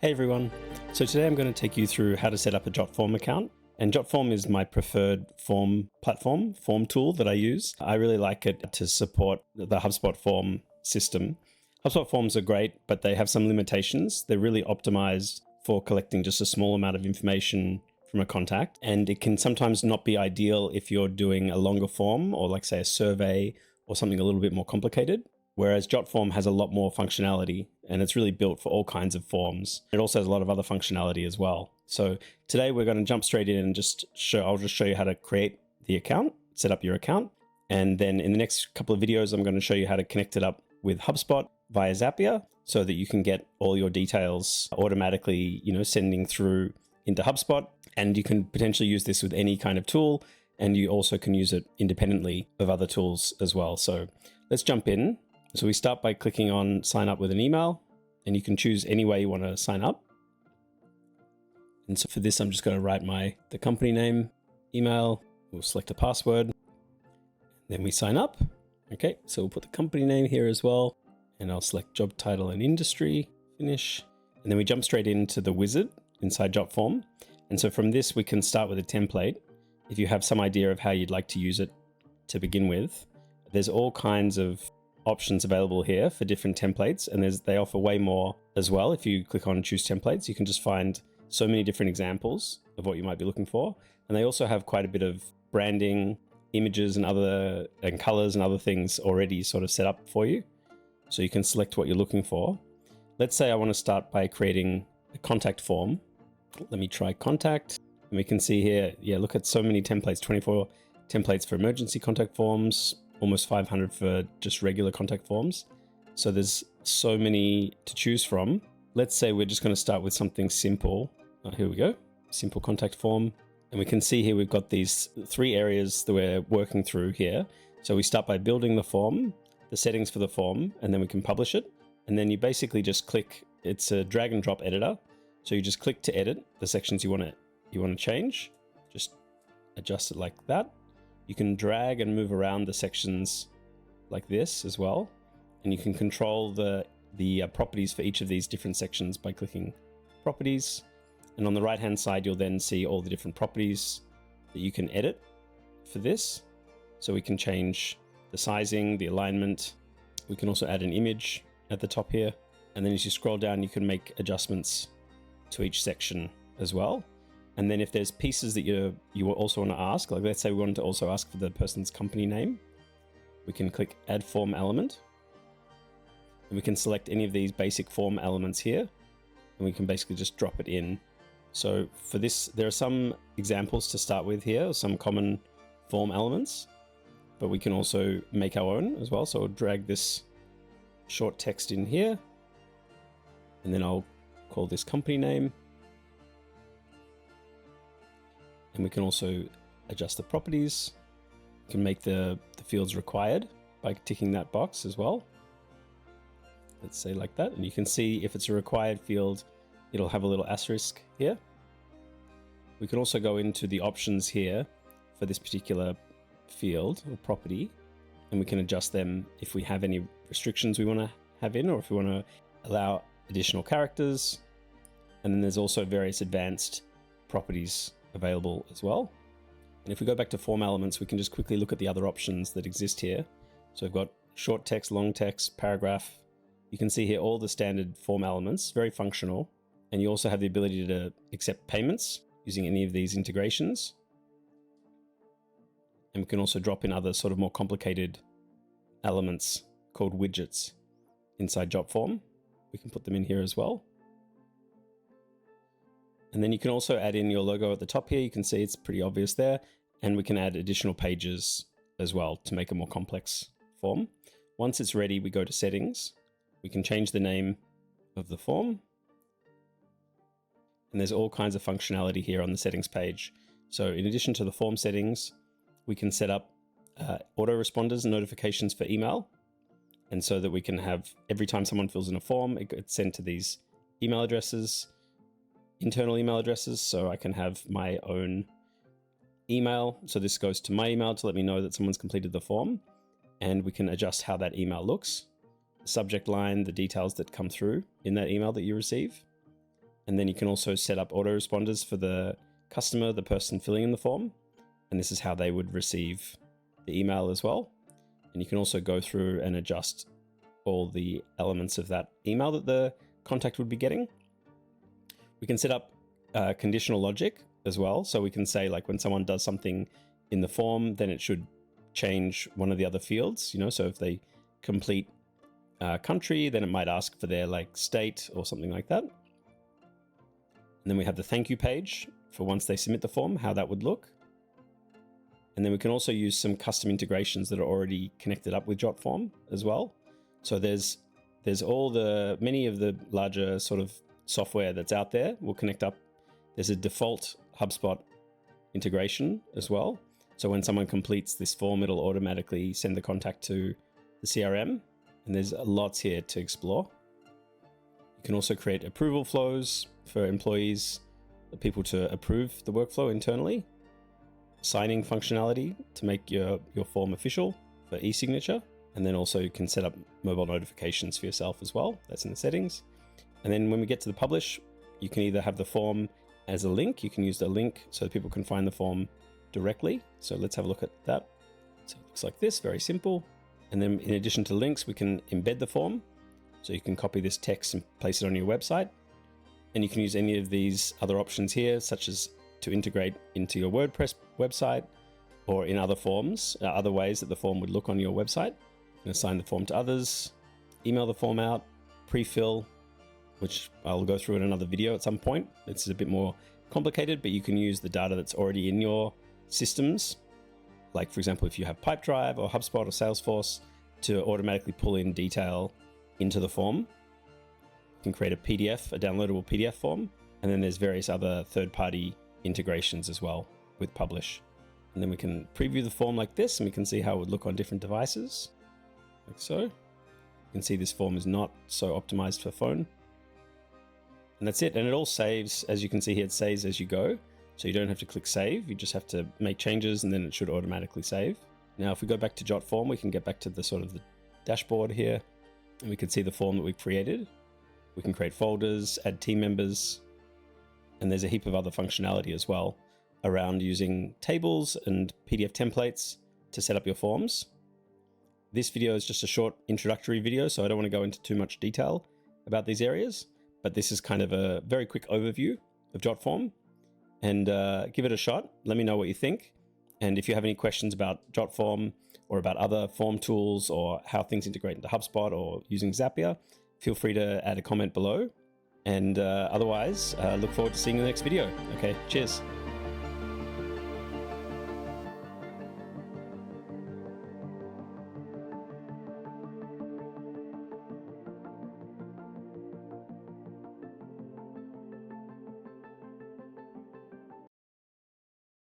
Hey everyone. So today I'm going to take you through how to set up a Jotform account. And Jotform is my preferred form tool that I use. I really like it to support the HubSpot form system. HubSpot forms are great, but they have some limitations. They're really optimized for collecting just a small amount of information from a contact. And it can sometimes not be ideal if you're doing a longer form or like say a survey or something a little bit more complicated. Whereas Jotform has a lot more functionality and it's really built for all kinds of forms. It also has a lot of other functionality as well. So today we're going to jump straight in and I'll just show you how to create the account, set up your account. And then in the next couple of videos, I'm going to show you how to connect it up with HubSpot via Zapier so that you can get all your details automatically, sending through into HubSpot. And you can potentially use this with any kind of tool. And you also can use it independently of other tools as well. So let's jump in. So we start by clicking on sign up with an email, and you can choose any way you want to sign up. And so for this, I'm just going to write the company name, email, we'll select a password, then we sign up. Okay, so we'll put the company name here as well, and I'll select job title and industry, finish. And then we jump straight into the wizard inside Jotform. And so from this, we can start with a template. If you have some idea of how you'd like to use it to begin with, there's all kinds of options available here for different templates, and they offer way more as well. If you click on choose templates, you can just find so many different examples of what you might be looking for. And they also have quite a bit of branding, images and colors and other things already sort of set up for you. So you can select what you're looking for. Let's say I want to start by creating a contact form. Let me try contact. And we can see here, look at so many templates, 24 templates for emergency contact forms, almost 500 for just regular contact forms. So there's so many to choose from. Let's say we're just going to start with something simple. Here we go, simple contact form. And we can see here we've got these 3 areas that we're working through here. So we start by building the form, the settings for the form, and then we can publish it. And then you basically just click, it's a drag and drop editor. So you just click to edit the sections you want to change. Just adjust it like that. You can drag and move around the sections like this as well. And you can control the properties for each of these different sections by clicking properties. And on the right hand side, you'll then see all the different properties that you can edit for this. So we can change the sizing, the alignment. We can also add an image at the top here. And then as you scroll down, you can make adjustments to each section as well. And then if there's pieces that you also want to ask, like let's say we wanted to also ask for the person's company name, we can click add form element. And we can select any of these basic form elements here, and we can basically just drop it in. So for this, there are some examples to start with here, some common form elements, but we can also make our own as well. So I'll drag this short text in here, and then I'll call this company name. And we can also adjust the properties. We can make the fields required by ticking that box as well. Let's say like that. And you can see if it's a required field, it'll have a little asterisk here. We can also go into the options here for this particular field or property, and we can adjust them if we have any restrictions we want to have in, or if we want to allow additional characters. And then there's also various advanced properties available as well. And if we go back to form elements, we can just quickly look at the other options that exist here. So we've got short text, long text, paragraph. You can see here all the standard form elements, very functional. And you also have the ability to accept payments using any of these integrations. And we can also drop in other sort of more complicated elements called widgets inside Jotform. We can put them in here as well. And then you can also add in your logo at the top here. You can see it's pretty obvious there. And we can add additional pages as well to make a more complex form. Once it's ready, we go to settings. We can change the name of the form. And there's all kinds of functionality here on the settings page. So in addition to the form settings, we can set up autoresponders and notifications for email. And so that we can have, every time someone fills in a form, it gets sent to these email addresses, internal email addresses. So I can have my own email. So this goes to my email to let me know that someone's completed the form, and we can adjust how that email looks. subject line, the details that come through in that email that you receive. And then you can also set up autoresponders for the customer, the person filling in the form. And this is how they would receive the email as well. And you can also go through and adjust all the elements of that email that the contact would be getting. We can set up conditional logic as well. So we can say, like, when someone does something in the form, then it should change one of the other fields, so if they complete country, then it might ask for their state or something like that. And then we have the thank you page for once they submit the form, how that would look. And then we can also use some custom integrations that are already connected up with Jotform as well. So there's many of the larger sort of software that's out there will connect up. There's a default HubSpot integration as well. So when someone completes this form, it'll automatically send the contact to the CRM. And there's lots here to explore. You can also create approval flows for employees, people to approve the workflow internally. Signing functionality to make your form official for e-signature. And then also you can set up mobile notifications for yourself as well. That's in the settings. And then when we get to the publish, you can either have the form as a link. You can use the link so that people can find the form directly. So let's have a look at that. So it looks like this, very simple. And then in addition to links, we can embed the form. So you can copy this text and place it on your website. And you can use any of these other options here, such as to integrate into your WordPress website or in other forms, other ways that the form would look on your website. You can assign the form to others, email the form out, pre-fill, which I'll go through in another video at some point. It's a bit more complicated, but you can use the data that's already in your systems. Like, for example, if you have Pipedrive or HubSpot or Salesforce, to automatically pull in detail into the form. You can create a PDF, a downloadable PDF form. And then there's various other third-party integrations as well with Publish. And then we can preview the form like this, and we can see how it would look on different devices, like so. You can see this form is not so optimized for phone. And that's it. And it all saves, as you can see here, it saves as you go. So you don't have to click save. You just have to make changes and then it should automatically save. Now, if we go back to Jotform, we can get back to the sort of the dashboard here, and we can see the form that we've created. We can create folders, add team members, and there's a heap of other functionality as well around using tables and PDF templates to set up your forms. This video is just a short introductory video, so I don't want to go into too much detail about these areas, but this is kind of a very quick overview of Jotform. And give it a shot. Let me know what you think. And if you have any questions about Jotform or about other form tools or how things integrate into HubSpot or using Zapier, feel free to add a comment below. And otherwise, look forward to seeing you in the next video. Okay, cheers.